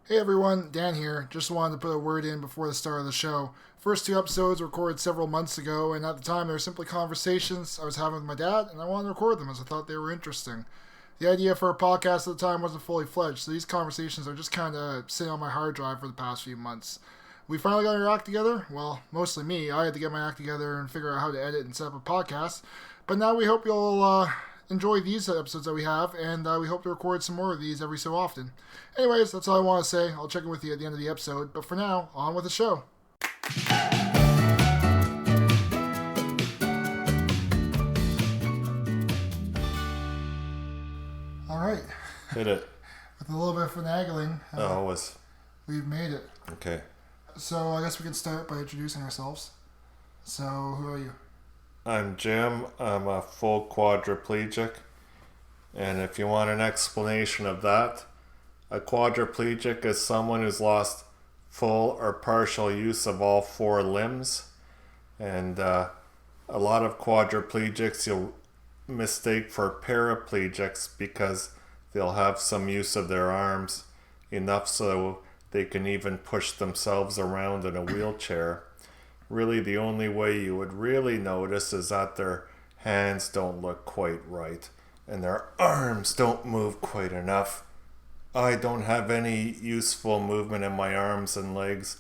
Hey everyone, Dan here. Just wanted to put a word in before the start of the show. First two episodes were recorded several months ago, and at the time they were simply conversations I was having with my dad, and I wanted to record them as I thought they were interesting. The idea for a podcast at the time wasn't fully fledged, so these conversations are just kind of sitting on my hard drive for the past few months. We finally got our act together. Well, mostly me. I had to get my act together and figure out how to edit and set up a podcast. But now we hope you'll enjoy these episodes that we have, and we hope to record some more of these every so often. Anyways, that's all I want to say. I'll check in with you at the end of the episode. But for now, on with the show. All right. Hit it. With a little bit of finagling, we've made it. Okay. So I guess we can start by introducing ourselves. So who are you? I'm Jim. I'm a full quadriplegic. And if you want an explanation of that, a quadriplegic is someone who's lost full or partial use of all four limbs. And a lot of quadriplegics you'll mistake for paraplegics because they'll have some use of their arms, enough so they can even push themselves around in a wheelchair. Really, the only way you would really notice is that their hands don't look quite right and their arms don't move quite enough. I don't have any useful movement in my arms and legs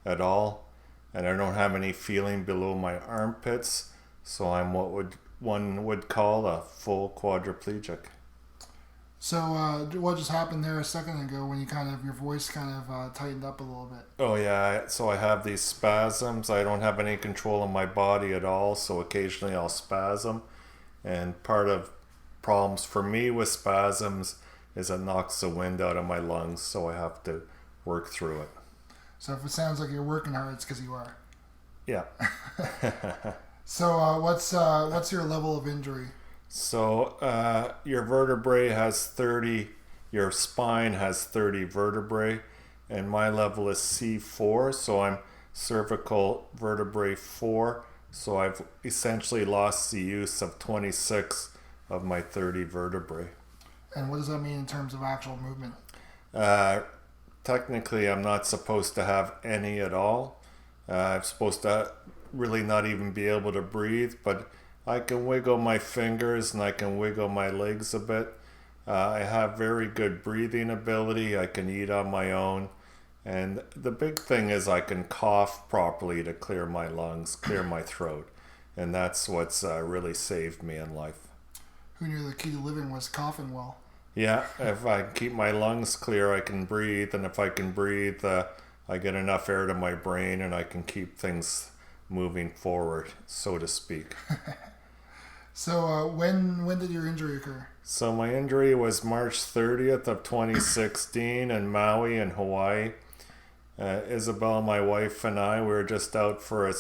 at all, and I don't have any feeling below my armpits, so I'm one would call a full quadriplegic. So what just happened there a second ago when your voice tightened up a little bit? Oh yeah, so I have these spasms. I don't have any control of my body at all, so occasionally I'll spasm. And part of problems for me with spasms is it knocks the wind out of my lungs, so I have to work through it. So if it sounds like you're working hard, it's because you are. Yeah. So what's your level of injury? So your vertebrae has 30, your spine has 30 vertebrae, and my level is C4, so I'm cervical vertebrae 4, so I've essentially lost the use of 26 of my 30 vertebrae. And what does that mean in terms of actual movement? Technically, I'm not supposed to have any at all. I'm supposed to really not even be able to breathe, but I can wiggle my fingers and I can wiggle my legs a bit. I have very good breathing ability. I can eat on my own. And the big thing is I can cough properly to clear my lungs, clear my throat. And that's what's really saved me in life. Who knew the key to living was coughing well? Yeah, if I keep my lungs clear, I can breathe. And if I can breathe, I get enough air to my brain and I can keep things moving forward, so to speak. So when did your injury occur? So my injury was March 30th of 2016 in Maui in Hawaii. Isabel, my wife, and I, we were just out for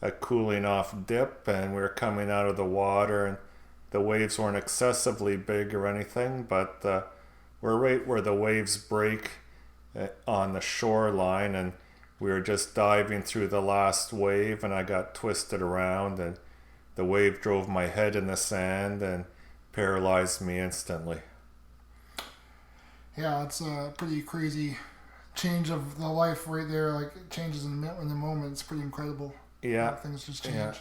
a cooling off dip, and we were coming out of the water, and the waves weren't excessively big or anything, but we're right where the waves break on the shoreline, and we were just diving through the last wave, and I got twisted around, and the wave drove my head in the sand and paralyzed me instantly. Yeah, it's a pretty crazy change of the life right there. Like, it changes in the moment. It's pretty incredible. Yeah. Things just change.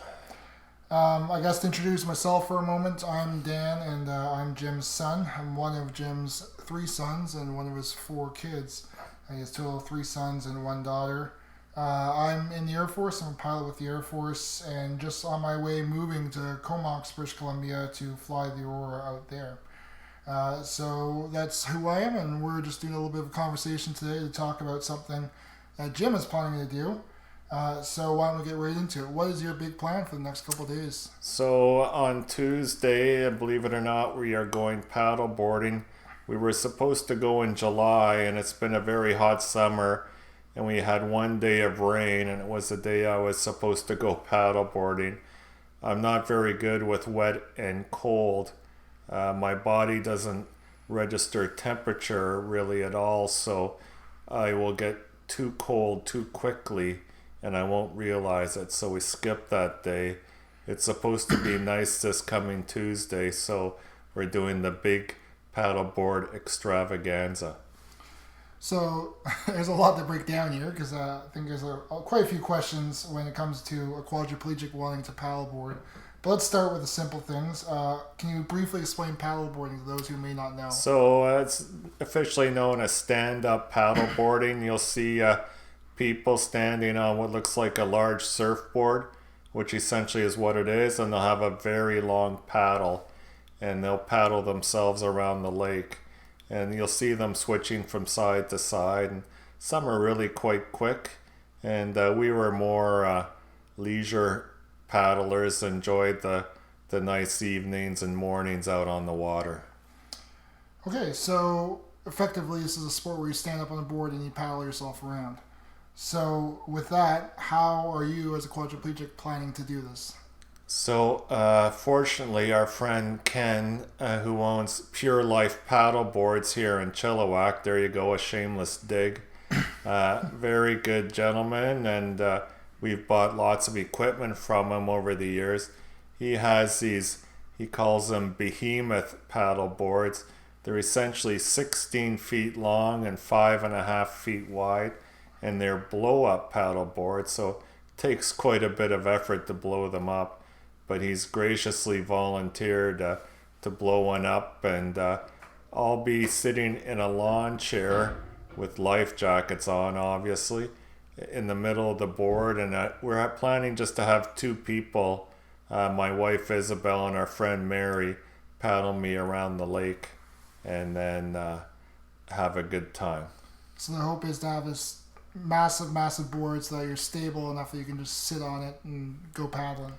Yeah. I guess to introduce myself for a moment, I'm Dan, and I'm Jim's son. I'm one of Jim's 3 sons and one of his 4 kids. He has total of 3 sons and 1 daughter. I'm in the Air Force. I'm a pilot with the Air Force, and just on my way moving to Comox, British Columbia, to fly the Aurora out there. So that's who I am, and we're just doing a little bit of a conversation today to talk about something that Jim is planning to do. So why don't we get right into it? What is your big plan for the next couple of days? So on Tuesday, believe it or not, we are going paddleboarding. We were supposed to go in July, and it's been a very hot summer, and we had 1 day of rain, and it was the day I was supposed to go paddleboarding. I'm not very good with wet and cold. My body doesn't register temperature really at all, so I will get too cold too quickly and I won't realize it, so we skipped that day. It's supposed to be nice this coming Tuesday, so we're doing the big paddleboard extravaganza. So there's a lot to break down here because I think there's quite a few questions when it comes to a quadriplegic wanting to paddleboard. But let's start with the simple things. Can you briefly explain paddleboarding to those who may not know? So it's officially known as stand-up paddleboarding. You'll see people standing on what looks like a large surfboard, which essentially is what it is, and they'll have a very long paddle, and they'll paddle themselves around the lake. And you'll see them switching from side to side, and some are really quite quick. And we were more leisure paddlers, enjoyed the nice evenings and mornings out on the water. Okay, so effectively, this is a sport where you stand up on a board and you paddle yourself around. So, with that, how are you as a quadriplegic planning to do this? So, fortunately, our friend Ken, who owns Pure Life Paddle Boards here in Chilliwack, there you go, a shameless dig. Very good gentleman, and we've bought lots of equipment from him over the years. He has these, he calls them behemoth paddle boards. They're essentially 16 feet long and 5.5 feet wide, and they're blow up paddle boards, so it takes quite a bit of effort to blow them up. But he's graciously volunteered to blow one up, and I'll be sitting in a lawn chair with life jackets on, obviously, in the middle of the board, and we're planning just to have two people, my wife Isabel and our friend Mary, paddle me around the lake, and then have a good time. So, the hope is to have this massive, massive board so that you're stable enough that you can just sit on it and go paddling.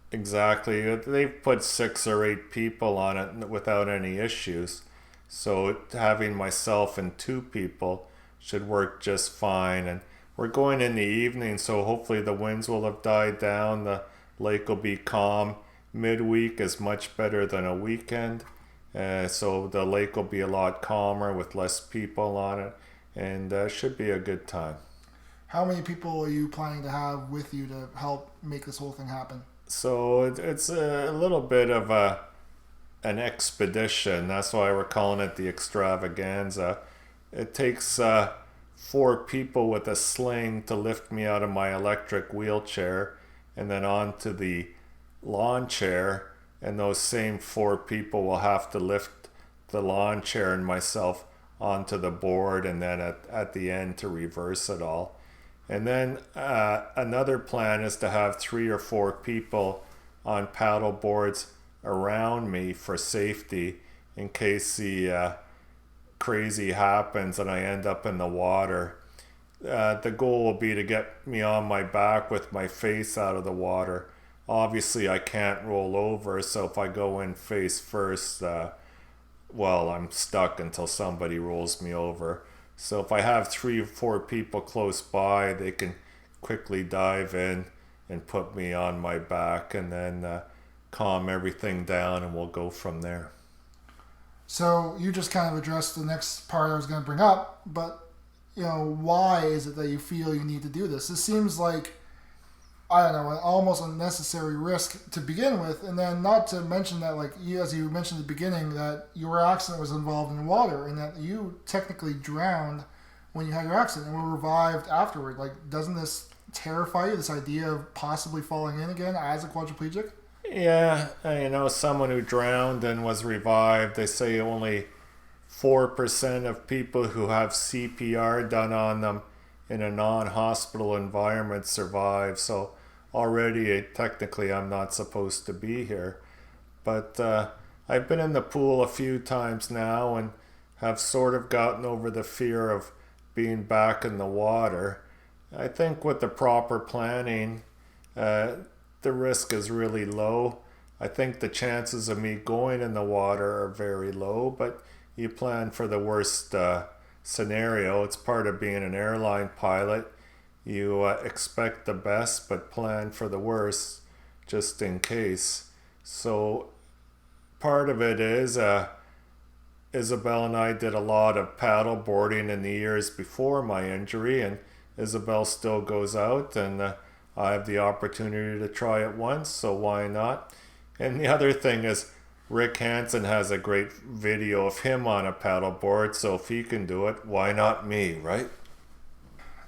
Exactly. They've put 6 or 8 people on it without any issues. So having myself and 2 people should work just fine. And we're going in the evening, so hopefully the winds will have died down. The lake will be calm. Midweek is much better than a weekend. So the lake will be a lot calmer with less people on it. And should be a good time. How many people are you planning to have with you to help make this whole thing happen? So it's a little bit of an expedition. That's why we're calling it the extravaganza. It takes 4 people with a sling to lift me out of my electric wheelchair and then onto the lawn chair. And those same 4 people will have to lift the lawn chair and myself onto the board, and then at the end to reverse it all. And then another plan is to have 3 or 4 people on paddle boards around me for safety in case the crazy happens and I end up in the water. The goal will be to get me on my back with my face out of the water. Obviously, I can't roll over, so if I go in face first, well, I'm stuck until somebody rolls me over. So if I have 3 or 4 people close by, they can quickly dive in and put me on my back, and then calm everything down, and we'll go from there. So you just kind of addressed the next part I was going to bring up, but why is it that you feel you need to do this? This seems like, I don't know, an almost unnecessary risk to begin with, and then not to mention that, like as you mentioned at the beginning, that your accident was involved in water, and that you technically drowned when you had your accident and were revived afterward. Like, doesn't this terrify you? This idea of possibly falling in again as a quadriplegic? Yeah, someone who drowned and was revived. They say only 4% of people who have CPR done on them in a non-hospital environment survive. So already, technically, I'm not supposed to be here. But I've been in the pool a few times now and have sort of gotten over the fear of being back in the water. I think with the proper planning, the risk is really low. I think the chances of me going in the water are very low, but you plan for the worst scenario. It's part of being an airline pilot. You expect the best, but plan for the worst just in case. So part of it is Isabel and I did a lot of paddle boarding in the years before my injury, and Isabel still goes out, and I have the opportunity to try it once, so why not? And the other thing is, Rick Hansen has a great video of him on a paddleboard, so if he can do it, why not me, right?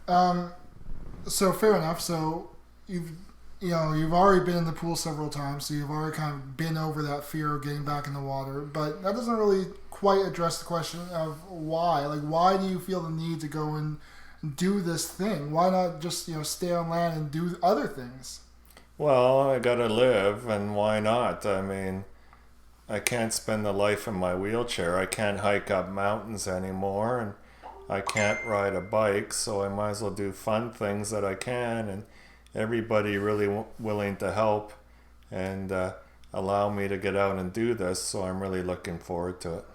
So fair enough. So you've you've already been in the pool several times, so you've already kind of been over that fear of getting back in the water. But that doesn't really quite address the question of why. Like, why do you feel the need to go and do this thing? Why not just stay on land and do other things? Well, I gotta live, and why not? I mean, I can't spend the life in my wheelchair. I can't hike up mountains anymore, and I can't ride a bike, so I might as well do fun things that I can. And everybody really willing to help and allow me to get out and do this, so I'm really looking forward to it.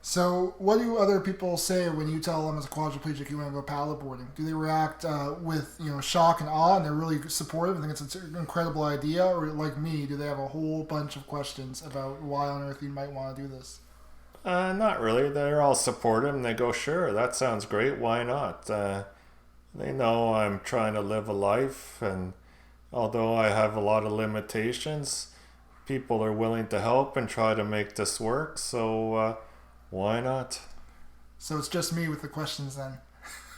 So, what do other people say when you tell them as a quadriplegic you want to go paddleboarding? Do they react with shock and awe, and they're really supportive and think it's an incredible idea, or like me, do they have a whole bunch of questions about why on earth you might want to do this? Not really. They're all supportive, and they go, "Sure, that sounds great. Why not?" They know I'm trying to live a life, and although I have a lot of limitations, people are willing to help and try to make this work. So why not? So it's just me with the questions then.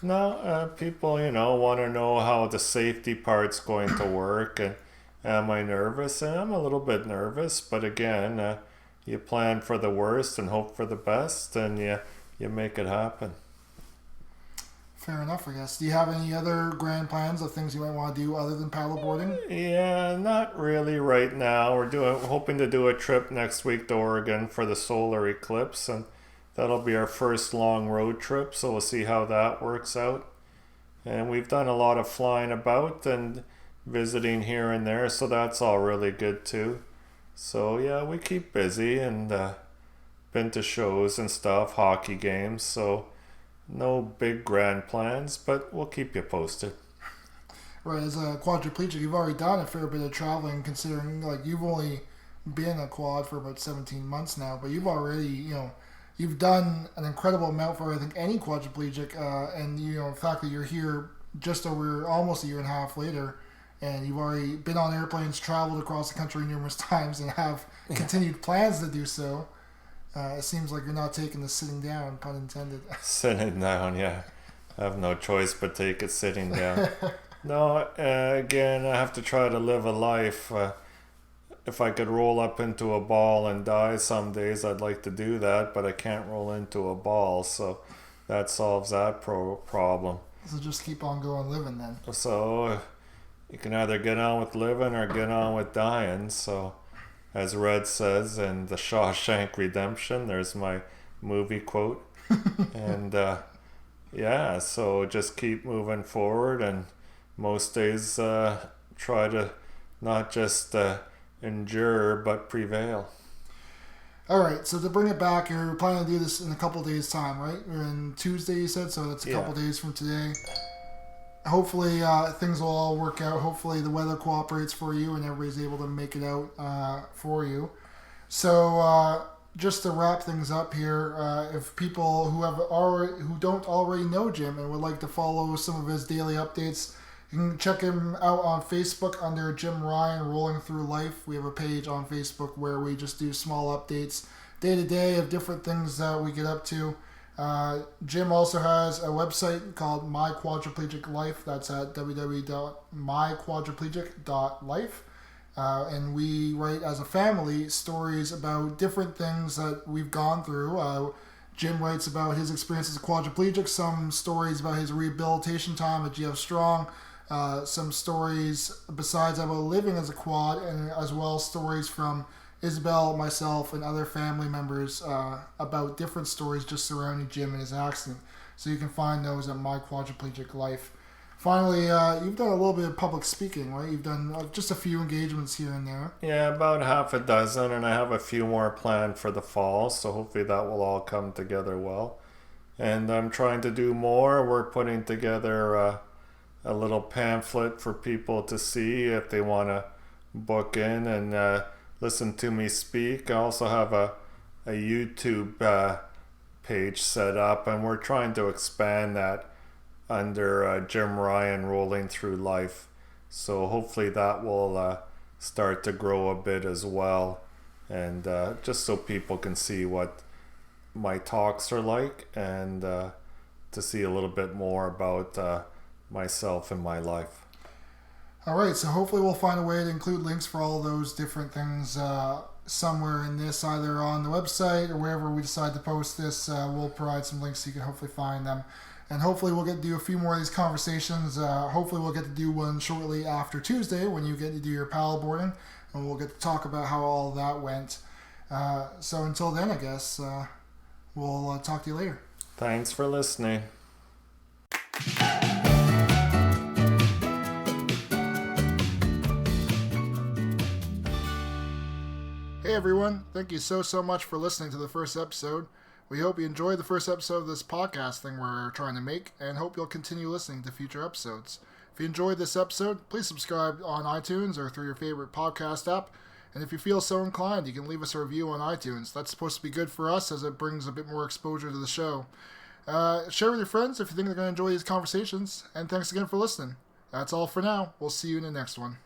No, people, want to know how the safety part's going to work, and am I nervous? And I'm a little bit nervous, but again, you plan for the worst and hope for the best, and you make it happen. Fair enough, I guess. Do you have any other grand plans of things you might want to do other than paddleboarding? Yeah, not really right now. We're hoping to do a trip next week to Oregon for the solar eclipse, and that'll be our first long road trip, so we'll see how that works out. And we've done a lot of flying about and visiting here and there, so that's all really good too. So yeah, we keep busy and been to shows and stuff, hockey games, so no big grand plans, but we'll keep you posted. Right, as a quadriplegic, you've already done a fair bit of traveling, considering like you've only been a quad for about 17 months now, but you've already, you've done an incredible amount for I think any quadriplegic, and the fact that you're here just over almost a year and a half later, and you've already been on airplanes, traveled across the country numerous times, and have continued plans to do so. It seems like you're not taking the sitting down, pun intended. Sitting down, yeah. I have no choice but take it sitting down. No, again, I have to try to live a life. If I could roll up into a ball and die some days, I'd like to do that, but I can't roll into a ball, so that solves that problem. So just keep on going living then. So you can either get on with living or get on with dying, so as Red says in The Shawshank Redemption, there's my movie quote. And yeah, so just keep moving forward, and most days try to not just endure but prevail. All right, so to bring it back, you're planning to do this in a couple days' time, right? You're in Tuesday, you said, so that's a couple days from today. Hopefully things will all work out. Hopefully the weather cooperates for you and everybody's able to make it out for you. So just to wrap things up here, if people who don't already know Jim and would like to follow some of his daily updates, you can check him out on Facebook under Jim Ryan Rolling Through Life. We have a page on Facebook where we just do small updates day to day of different things that we get up to. Jim also has a website called My Quadriplegic Life. That's at www.myquadriplegic.life. And we write as a family stories about different things that we've gone through. Jim writes about his experience as a quadriplegic, some stories about his rehabilitation time at GF Strong, some stories besides about living as a quad, and as well stories from Isabel, myself, and other family members about different stories just surrounding Jim and his accident. So you can find those at My Quadriplegic Life. Finally, you've done a little bit of public speaking, right? You've done just a few engagements here and there. Yeah, about half a dozen, and I have a few more planned for the fall, so hopefully that will all come together well. And I'm trying to do more. We're putting together a little pamphlet for people to see if they want to book in and listen to me speak. I also have a YouTube page set up, and we're trying to expand that under Jim Ryan Rolling Through Life. So hopefully that will start to grow a bit as well. and just so people can see what my talks are like, and to see a little bit more about myself and my life. All right, so hopefully we'll find a way to include links for all those different things somewhere in this, either on the website or wherever we decide to post this. We'll provide some links so you can hopefully find them. And hopefully we'll get to do a few more of these conversations. Hopefully we'll get to do one shortly after Tuesday when you get to do your paddleboarding. And we'll get to talk about how all that went. So until then, I guess, we'll talk to you later. Thanks for listening. Hey everyone, thank you so much for listening to the first episode. We hope you enjoyed the first episode of this podcast thing we're trying to make, and hope you'll continue listening to future episodes. If you enjoyed this episode, please subscribe on iTunes or through your favorite podcast app. And if you feel so inclined, you can leave us a review on iTunes. That's supposed to be good for us as it brings a bit more exposure to the show. Share with your friends if you think they're going to enjoy these conversations. And thanks again for listening. That's all for now. We'll see you in the next one.